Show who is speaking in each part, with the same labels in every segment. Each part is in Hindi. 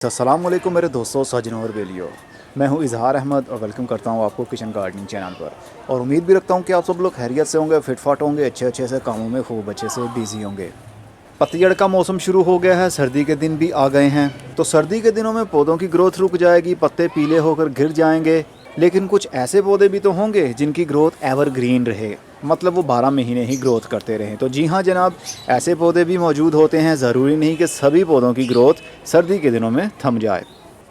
Speaker 1: अस्सलाम वालेकुम मेरे दोस्तों, सज्जनों और बेलियों। मैं हूं इजहार अहमद और वेलकम करता हूं आपको किचन गार्डनिंग चैनल पर। और उम्मीद भी रखता हूं कि आप सब लोग खैरियत से होंगे, फिटफाट होंगे, अच्छे से कामों में खूब अच्छे से बिजी होंगे। पतझड़ का मौसम शुरू हो गया है, सर्दी के दिन भी आ गए हैं। तो सर्दी के दिनों में पौधों की ग्रोथ रुक जाएगी, पत्ते पीले होकर गिर जाएंगे। लेकिन कुछ ऐसे पौधे भी तो होंगे जिनकी ग्रोथ एवरग्रीन रहे, मतलब वो 12 महीने ही ग्रोथ करते रहें। तो जी हाँ जनाब, ऐसे पौधे भी मौजूद होते हैं। ज़रूरी नहीं कि सभी पौधों की ग्रोथ सर्दी के दिनों में थम जाए।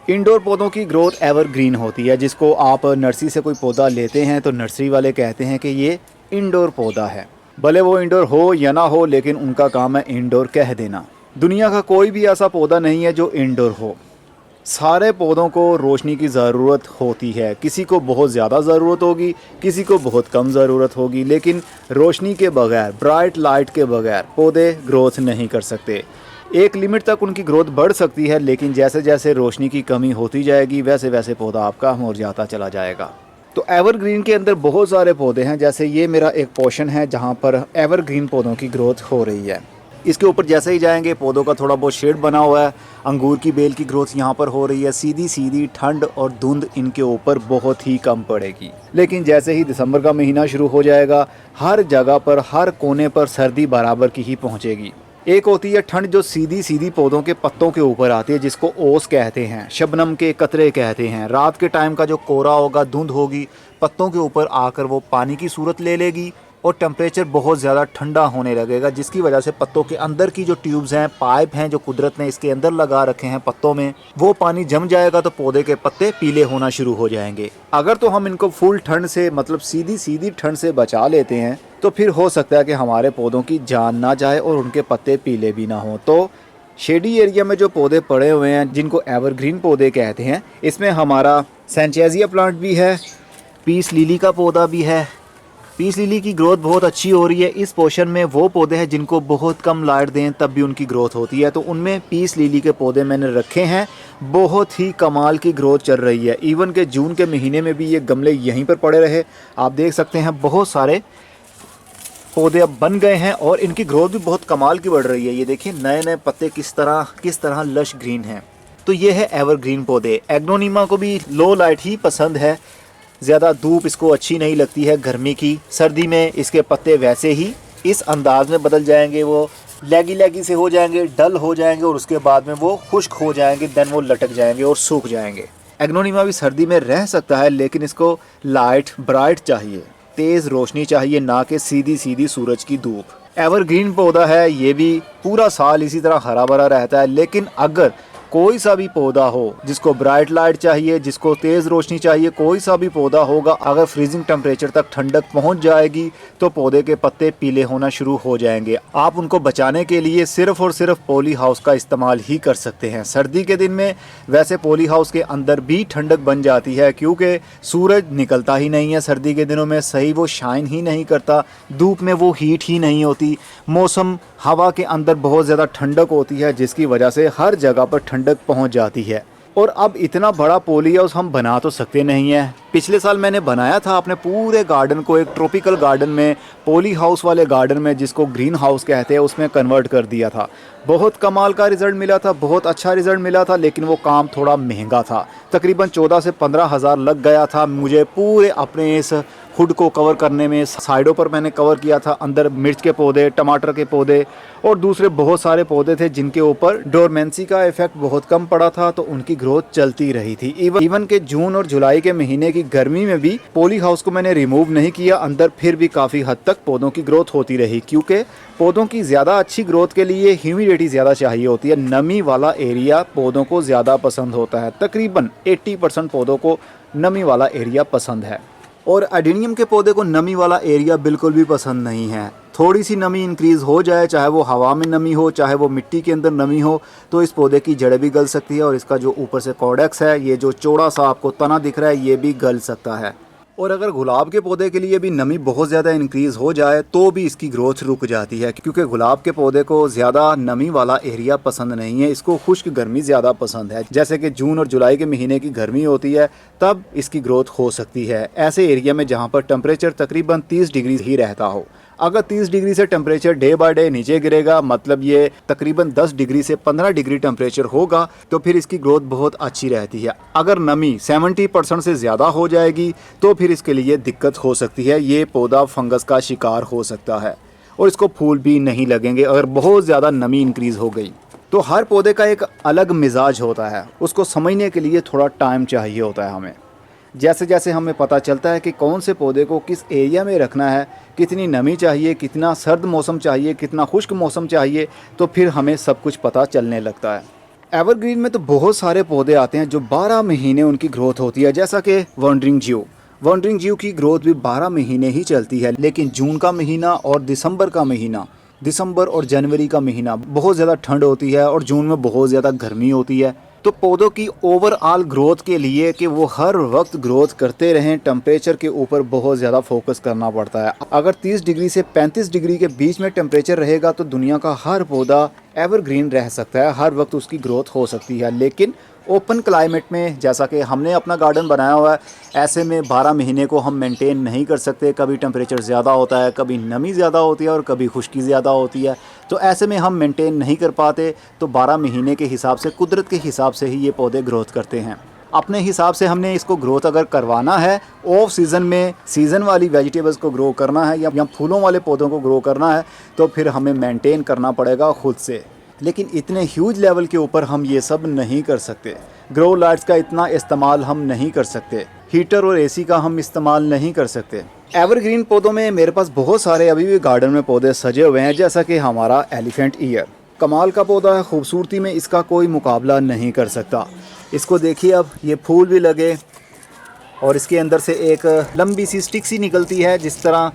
Speaker 1: इंडोर पौधों की ग्रोथ एवरग्रीन होती है, जिसको आप नर्सरी से कोई पौधा लेते हैं तो नर्सरी वाले कहते हैं कि ये इंडोर पौधा है। भले वो इंडोर हो या ना हो, लेकिन उनका काम है इंडोर कह देना। दुनिया का कोई भी ऐसा पौधा नहीं है जो इंडोर हो। सारे पौधों को रोशनी की ज़रूरत होती है। किसी को बहुत ज़्यादा ज़रूरत होगी, किसी को बहुत कम ज़रूरत होगी, लेकिन रोशनी के बगैर, ब्राइट लाइट के बगैर पौधे ग्रोथ नहीं कर सकते। एक लिमिट तक उनकी ग्रोथ बढ़ सकती है, लेकिन जैसे जैसे रोशनी की कमी होती जाएगी वैसे वैसे पौधा आपका मुरझाता चला जाएगा। तो एवरग्रीन के अंदर बहुत सारे पौधे हैं। जैसे ये मेरा एक पोर्शन है जहाँ पर एवरग्रीन पौधों की ग्रोथ हो रही है। इसके ऊपर जैसे ही जाएंगे पौधों का थोड़ा बहुत शेड बना हुआ है। अंगूर की बेल की ग्रोथ यहाँ पर हो रही है। सीधी सीधी ठंड और धुंध इनके ऊपर बहुत ही कम पड़ेगी। लेकिन जैसे ही दिसंबर का महीना शुरू हो जाएगा, हर जगह पर, हर कोने पर सर्दी बराबर की ही पहुँचेगी। एक होती है ठंड जो सीधी सीधी पौधों के पत्तों के ऊपर आती है, जिसको ओस कहते हैं, शबनम के कतरे कहते हैं। रात के टाइम का जो कोहरा होगा, धुंध होगी, पत्तों के ऊपर आकर वो पानी की सूरत ले लेगी और टेम्परेचर बहुत ज़्यादा ठंडा होने लगेगा, जिसकी वजह से पत्तों के अंदर की जो ट्यूब्स हैं, पाइप हैं जो कुदरत ने इसके अंदर लगा रखे हैं पत्तों में, वो पानी जम जाएगा तो पौधे के पत्ते पीले होना शुरू हो जाएंगे। अगर तो हम इनको फुल ठंड से, मतलब सीधी सीधी ठंड से बचा लेते हैं, तो फिर हो सकता है कि हमारे पौधों की जान ना जाए और उनके पत्ते पीले भी ना हों। तो शेडी एरिया में जो पौधे पड़े हुए हैं, जिनको एवरग्रीन पौधे कहते हैं, इसमें हमारा सैंचेजिया प्लांट भी है, पीस लिली का पौधा भी है। पीस लिली की ग्रोथ बहुत अच्छी हो रही है। इस पोर्शन में वो पौधे हैं जिनको बहुत कम लाइट दें तब भी उनकी ग्रोथ होती है, तो उनमें पीस लिली के पौधे मैंने रखे हैं। बहुत ही कमाल की ग्रोथ चल रही है। इवन के जून के महीने में भी ये गमले यहीं पर पड़े रहे। आप देख सकते हैं बहुत सारे पौधे अब बन गए हैं और इनकी ग्रोथ भी बहुत कमाल की बढ़ रही है। ये देखिए नए नए पत्ते किस तरह लश ग्रीन हैं। तो ये है एवरग्रीन पौधे। एग्नोनिमा को भी लो लाइट ही पसंद है, ज़्यादा धूप इसको अच्छी नहीं लगती है गर्मी की। सर्दी में इसके पत्ते वैसे ही इस अंदाज में बदल जाएंगे, वो लैगी लैगी से हो जाएंगे, डल हो जाएंगे और उसके बाद में वो खुश्क हो जाएंगे, देन वो लटक जाएंगे और सूख जाएंगे। एग्नोनिमा भी सर्दी में रह सकता है, लेकिन इसको लाइट ब्राइट चाहिए, तेज़ रोशनी चाहिए, ना कि सीधी सीधी सूरज की धूप। एवरग्रीन पौधा है, ये भी पूरा साल इसी तरह हरा भरा रहता है। लेकिन अगर कोई सा भी पौधा हो जिसको ब्राइट लाइट चाहिए, जिसको तेज़ रोशनी चाहिए, कोई सा भी पौधा होगा, अगर फ्रीजिंग टेम्परेचर तक ठंडक पहुंच जाएगी तो पौधे के पत्ते पीले होना शुरू हो जाएंगे। आप उनको बचाने के लिए सिर्फ और सिर्फ पॉली हाउस का इस्तेमाल ही कर सकते हैं। सर्दी के दिन में वैसे पॉली हाउस के अंदर भी ठंडक बन जाती है, क्योंकि सूरज निकलता ही नहीं है सर्दी के दिनों में, सही वो शाइन ही नहीं करता, धूप में वो हीट ही नहीं होती, मौसम हवा के अंदर बहुत ज़्यादा ठंडक होती है, जिसकी वजह से हर जगह पर ठंडक पहुंच जाती है। और अब इतना बड़ा पॉली हाउस हम बना तो सकते नहीं है। पिछले साल मैंने बनाया था अपने पूरे गार्डन को एक ट्रॉपिकल गार्डन में, पॉली हाउस वाले गार्डन में, जिसको ग्रीन हाउस कहते हैं, उसमें कन्वर्ट कर दिया था। बहुत कमाल का रिज़ल्ट मिला था, बहुत अच्छा रिज़ल्ट मिला था, लेकिन वो काम थोड़ा महंगा था। तकरीबन 14 से 15 हज़ार लग गया था मुझे पूरे अपने इस हुड को कवर करने में। साइडों पर मैंने कवर किया था, अंदर मिर्च के पौधे, टमाटर के पौधे और दूसरे बहुत सारे पौधे थे जिनके ऊपर डोरमेंसी का इफेक्ट बहुत कम पड़ा था, तो उनकी ग्रोथ चलती रही थी। इवन के जून और जुलाई के महीने की गर्मी में भी पॉली हाउस को मैंने रिमूव नहीं किया अंदर, फिर भी काफ़ी हद तक पौधों की ग्रोथ होती रही, क्योंकि पौधों की ज़्यादा अच्छी ग्रोथ के लिए ह्यूमिडिटी ज़्यादा चाहिए होती है। नमी वाला एरिया पौधों को ज़्यादा पसंद होता है। तकरीबन 80% पौधों को नमी वाला एरिया पसंद है और एडेनियम के पौधे को नमी वाला एरिया बिल्कुल भी पसंद नहीं है। थोड़ी सी नमी इंक्रीज़ हो जाए, चाहे वो हवा में नमी हो, चाहे वो मिट्टी के अंदर नमी हो, तो इस पौधे की जड़ें भी गल सकती है और इसका जो ऊपर से कॉर्डेक्स है, ये जो चौड़ा सा आपको तना दिख रहा है, ये भी गल सकता है। और अगर गुलाब के पौधे के लिए भी नमी बहुत ज़्यादा इंक्रीज़ हो जाए तो भी इसकी ग्रोथ रुक जाती है, क्योंकि गुलाब के पौधे को ज़्यादा नमी वाला एरिया पसंद नहीं है, इसको खुश्क गर्मी ज़्यादा पसंद है। जैसे कि जून और जुलाई के महीने की गर्मी होती है, तब इसकी ग्रोथ हो सकती है ऐसे एरिया में जहाँ पर टेम्परेचर तकरीबन 30 डिग्री ही रहता हो। अगर 30 डिग्री से टेम्परेचर डे बाय डे नीचे गिरेगा, मतलब ये तकरीबन 10 डिग्री से 15 डिग्री टेम्परेचर होगा, तो फिर इसकी ग्रोथ बहुत अच्छी रहती है। अगर नमी 70% से ज़्यादा हो जाएगी तो फिर इसके लिए दिक्कत हो सकती है, ये पौधा फंगस का शिकार हो सकता है और इसको फूल भी नहीं लगेंगे अगर बहुत ज़्यादा नमी इंक्रीज़ हो गई। तो हर पौधे का एक अलग मिजाज होता है, उसको समझने के लिए थोड़ा टाइम चाहिए होता है हमें। जैसे जैसे हमें पता चलता है कि कौन से पौधे को किस एरिया में रखना है, कितनी नमी चाहिए, कितना सर्द मौसम चाहिए, कितना खुश्क मौसम चाहिए, तो फिर हमें सब कुछ पता चलने लगता है। एवरग्रीन में तो बहुत सारे पौधे आते हैं जो 12 महीने उनकी ग्रोथ होती है, जैसा कि वॉन्डरिंग ज्यू। वॉन्डरिंग ज्यू की ग्रोथ भी 12 महीने ही चलती है, लेकिन जून का महीना और दिसंबर और जनवरी का महीना बहुत ज़्यादा ठंड होती है और जून में बहुत ज़्यादा गर्मी होती है। तो पौधों की ओवरऑल ग्रोथ के लिए कि वो हर वक्त ग्रोथ करते रहें, टेम्परेचर के ऊपर बहुत ज़्यादा फोकस करना पड़ता है। अगर 30 डिग्री से 35 डिग्री के बीच में टेम्परेचर रहेगा तो दुनिया का हर पौधा एवरग्रीन रह सकता है, हर वक्त उसकी ग्रोथ हो सकती है। लेकिन ओपन क्लाइमेट में, जैसा कि हमने अपना गार्डन बनाया हुआ है, ऐसे में 12 महीने को हम मेंटेन नहीं कर सकते। कभी टेम्परेचर ज़्यादा होता है, कभी नमी ज़्यादा होती है और कभी खुश्की ज़्यादा होती है, तो ऐसे में हम मेंटेन नहीं कर पाते। तो 12 महीने के हिसाब से, कुदरत के हिसाब से ही ये पौधे ग्रोथ करते हैं। अपने हिसाब से हमने इसको ग्रोथ अगर करवाना है, ऑफ सीज़न में सीज़न वाली वेजिटेबल्स को ग्रो करना है या फूलों वाले पौधों को ग्रो करना है, तो फिर हमें मेंटेन करना पड़ेगा खुद से। लेकिन इतने ह्यूज लेवल के ऊपर हम ये सब नहीं कर सकते। ग्रो लाइट्स का इतना इस्तेमाल हम नहीं कर सकते, हीटर और एसी का हम इस्तेमाल नहीं कर सकते। एवरग्रीन पौधों में मेरे पास बहुत सारे अभी भी गार्डन में पौधे सजे हुए हैं, जैसा कि हमारा एलिफेंट ईयर। कमाल का पौधा है, खूबसूरती में इसका कोई मुकाबला नहीं कर सकता। इसको देखिए, अब ये फूल भी लगे और इसके अंदर से एक लंबी सी स्टिक सी निकलती है, जिस तरह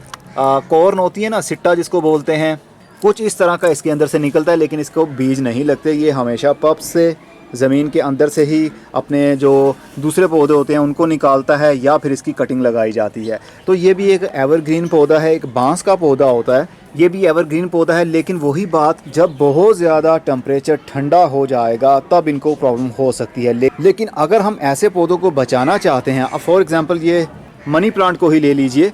Speaker 1: कॉर्न होती है ना, सिट्टा जिसको बोलते हैं, कुछ इस तरह का इसके अंदर से निकलता है। लेकिन इसको बीज नहीं लगते, ये हमेशा पप से ज़मीन के अंदर से ही अपने जो दूसरे पौधे होते हैं उनको निकालता है या फिर इसकी कटिंग लगाई जाती है। तो ये भी एक एवरग्रीन पौधा है, एक बांस का पौधा होता है, ये भी एवरग्रीन पौधा है। लेकिन वही बात, जब बहुत ज़्यादा टेम्परेचर ठंडा हो जाएगा तब इनको प्रॉब्लम हो सकती है। लेकिन अगर हम ऐसे पौधों को बचाना चाहते हैं, फॉर एग्ज़ाम्पल ये मनी प्लांट को ही ले लीजिए,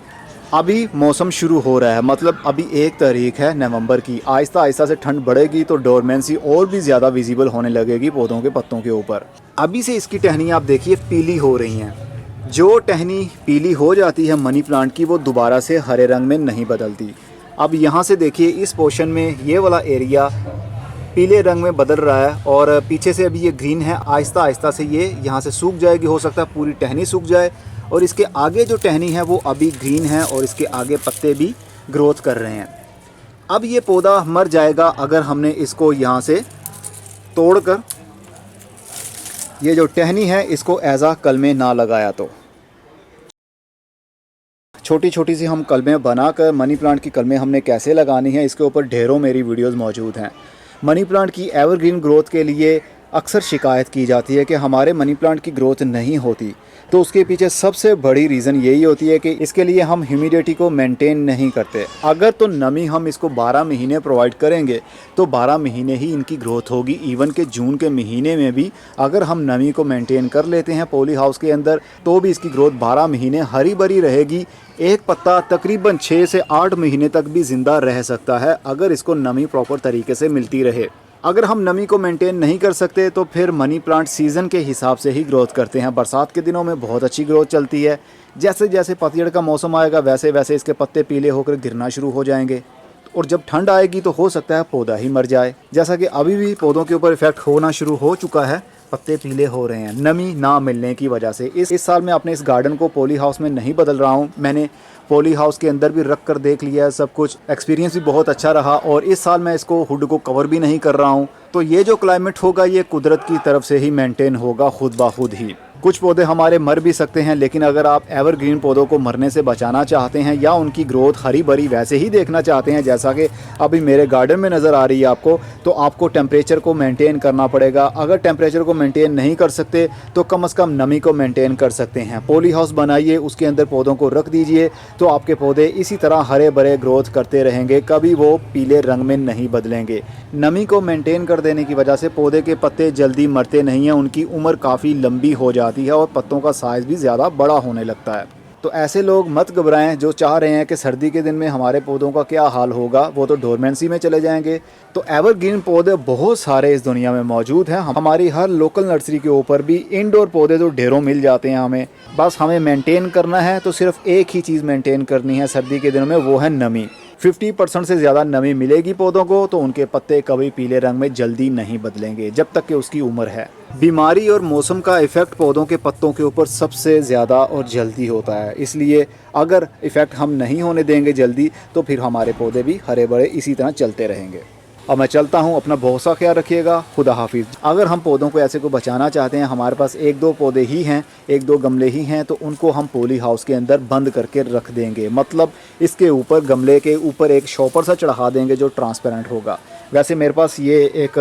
Speaker 1: अभी मौसम शुरू हो रहा है, मतलब अभी 1 तारीख है नवंबर की, आहिस्ता आहिस्ता से ठंड बढ़ेगी तो डोरमेंसी और भी ज़्यादा विजिबल होने लगेगी पौधों के पत्तों के ऊपर। अभी से इसकी टहनियाँ आप देखिए पीली हो रही हैं। जो टहनी पीली हो जाती है मनी प्लांट की, वो दोबारा से हरे रंग में नहीं बदलती। अब यहाँ से देखिए, इस पोर्शन में ये वाला एरिया पीले रंग में बदल रहा है और पीछे से अभी ये ग्रीन है। आहिस्ता आहिस्ता से ये यहाँ से सूख जाएगी, हो सकता है पूरी टहनी सूख जाए। और इसके आगे जो टहनी है वो अभी ग्रीन है और इसके आगे पत्ते भी ग्रोथ कर रहे हैं। अब ये पौधा मर जाएगा अगर हमने इसको यहाँ से तोड़कर ये जो टहनी है इसको एज़ कलमे ना लगाया। तो छोटी छोटी सी हम कलमें बनाकर, मनी प्लांट की कलमें हमने कैसे लगानी है, इसके ऊपर ढेरों मेरी वीडियोस मौजूद हैं। मनी प्लांट की एवरग्रीन ग्रोथ के लिए अक्सर शिकायत की जाती है कि हमारे मनी प्लांट की ग्रोथ नहीं होती, तो उसके पीछे सबसे बड़ी रीज़न यही होती है कि इसके लिए हम ह्यूमिडिटी को मेंटेन नहीं करते। अगर तो नमी हम इसको 12 महीने प्रोवाइड करेंगे तो 12 महीने ही इनकी ग्रोथ होगी। इवन के जून के महीने में भी अगर हम नमी को मेंटेन कर लेते हैं पॉली हाउस के अंदर, तो भी इसकी ग्रोथ 12 महीने हरी भरी रहेगी। एक पत्ता तकरीबन 6 से 8 महीने तक भी ज़िंदा रह सकता है अगर इसको नमी प्रॉपर तरीके से मिलती रहे। अगर हम नमी को मेंटेन नहीं कर सकते तो फिर मनी प्लांट सीज़न के हिसाब से ही ग्रोथ करते हैं। बरसात के दिनों में बहुत अच्छी ग्रोथ चलती है, जैसे जैसे पतझड़ का मौसम आएगा वैसे वैसे इसके पत्ते पीले होकर गिरना शुरू हो जाएंगे और जब ठंड आएगी तो हो सकता है पौधा ही मर जाए, जैसा कि अभी भी पौधों के ऊपर इफेक्ट होना शुरू हो चुका है। पत्ते पीले हो रहे हैं नमी ना मिलने की वजह से। इस साल मैं अपने इस गार्डन को पॉली हाउस में नहीं बदल रहा हूँ, मैंने पॉली हाउस के अंदर भी रख कर देख लिया है सब कुछ, एक्सपीरियंस भी बहुत अच्छा रहा। और इस साल मैं इसको हुड को कवर भी नहीं कर रहा हूँ। तो ये जो क्लाइमेट होगा ये कुदरत की तरफ से ही मेंटेन होगा खुद ब खुद ही। कुछ पौधे हमारे मर भी सकते हैं, लेकिन अगर आप एवरग्रीन पौधों को मरने से बचाना चाहते हैं या उनकी ग्रोथ हरी भरी वैसे ही देखना चाहते हैं जैसा कि अभी मेरे गार्डन में नज़र आ रही है आपको, तो आपको टेम्परेचर को मेंटेन करना पड़ेगा। अगर टेम्परेचर को मेंटेन नहीं कर सकते तो कम से कम नमी को मेंटेन कर सकते हैं। पॉली हाउस बनाइए, उसके अंदर पौधों को रख दीजिए, तो आपके पौधे इसी तरह हरे भरे ग्रोथ करते रहेंगे, कभी वो पीले रंग में नहीं बदलेंगे। नमी को मेंटेन कर देने की वजह से पौधे के पत्ते जल्दी मरते नहीं हैं, उनकी उम्र काफ़ी लंबी हो जाती है और पत्तों का साइज़ भी ज़्यादा बड़ा होने लगता है। तो ऐसे लोग मत घबराएं जो चाह रहे हैं कि सर्दी के दिन में हमारे पौधों का क्या हाल होगा, वो तो डोरमेंसी में चले जाएंगे। तो एवरग्रीन पौधे बहुत सारे इस दुनिया में मौजूद हैं। हमारी हर लोकल नर्सरी के ऊपर भी इंडोर पौधे तो ढेरों मिल जाते हैं हमें, बस हमें मेंटेन करना है। तो सिर्फ एक ही चीज़ मेंटेन करनी है सर्दी के दिनों में, वो है नमी। 50% से ज़्यादा नमी मिलेगी पौधों को तो उनके पत्ते कभी पीले रंग में जल्दी नहीं बदलेंगे जब तक कि उसकी उम्र है। बीमारी और मौसम का इफ़ेक्ट पौधों के पत्तों के ऊपर सबसे ज़्यादा और जल्दी होता है, इसलिए अगर इफ़ेक्ट हम नहीं होने देंगे जल्दी तो फिर हमारे पौधे भी हरे भरे इसी तरह चलते रहेंगे। अब मैं चलता हूँ, अपना बहुत सा ख्याल रखिएगा। खुदा हाफिज़। अगर हम पौधों को ऐसे को बचाना चाहते हैं, हमारे पास 1-2 पौधे ही हैं, 1-2 गमले ही हैं, तो उनको हम पॉली हाउस के अंदर बंद करके रख देंगे। मतलब इसके ऊपर, गमले के ऊपर एक शॉपर सा चढ़ा देंगे जो ट्रांसपेरेंट होगा। वैसे मेरे पास ये एक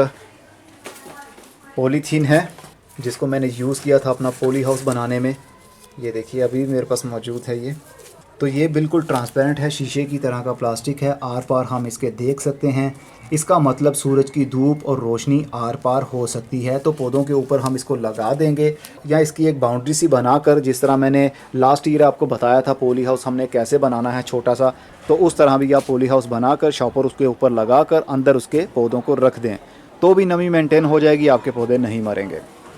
Speaker 1: पॉलीथीन है जिसको मैंने यूज़ किया था अपना पॉली हाउस बनाने में। ये देखिए अभी मेरे पास मौजूद है ये। तो ये बिल्कुल ट्रांसपेरेंट है, शीशे की तरह का प्लास्टिक है, आर पार हम इसके देख सकते हैं। इसका मतलब सूरज की धूप और रोशनी आर पार हो सकती है। तो पौधों के ऊपर हम इसको लगा देंगे या इसकी एक बाउंड्री सी बनाकर, जिस तरह मैंने लास्ट ईयर आपको बताया था पॉली हाउस हमने कैसे बनाना है छोटा सा, तो उस तरह भी आप पॉली हाउस बनाकर शॉपर उसके ऊपर लगाकर अंदर उसके पौधों को रख दें, तो भी नमी मेंटेन हो जाएगी, आपके पौधे नहीं मरेंगे।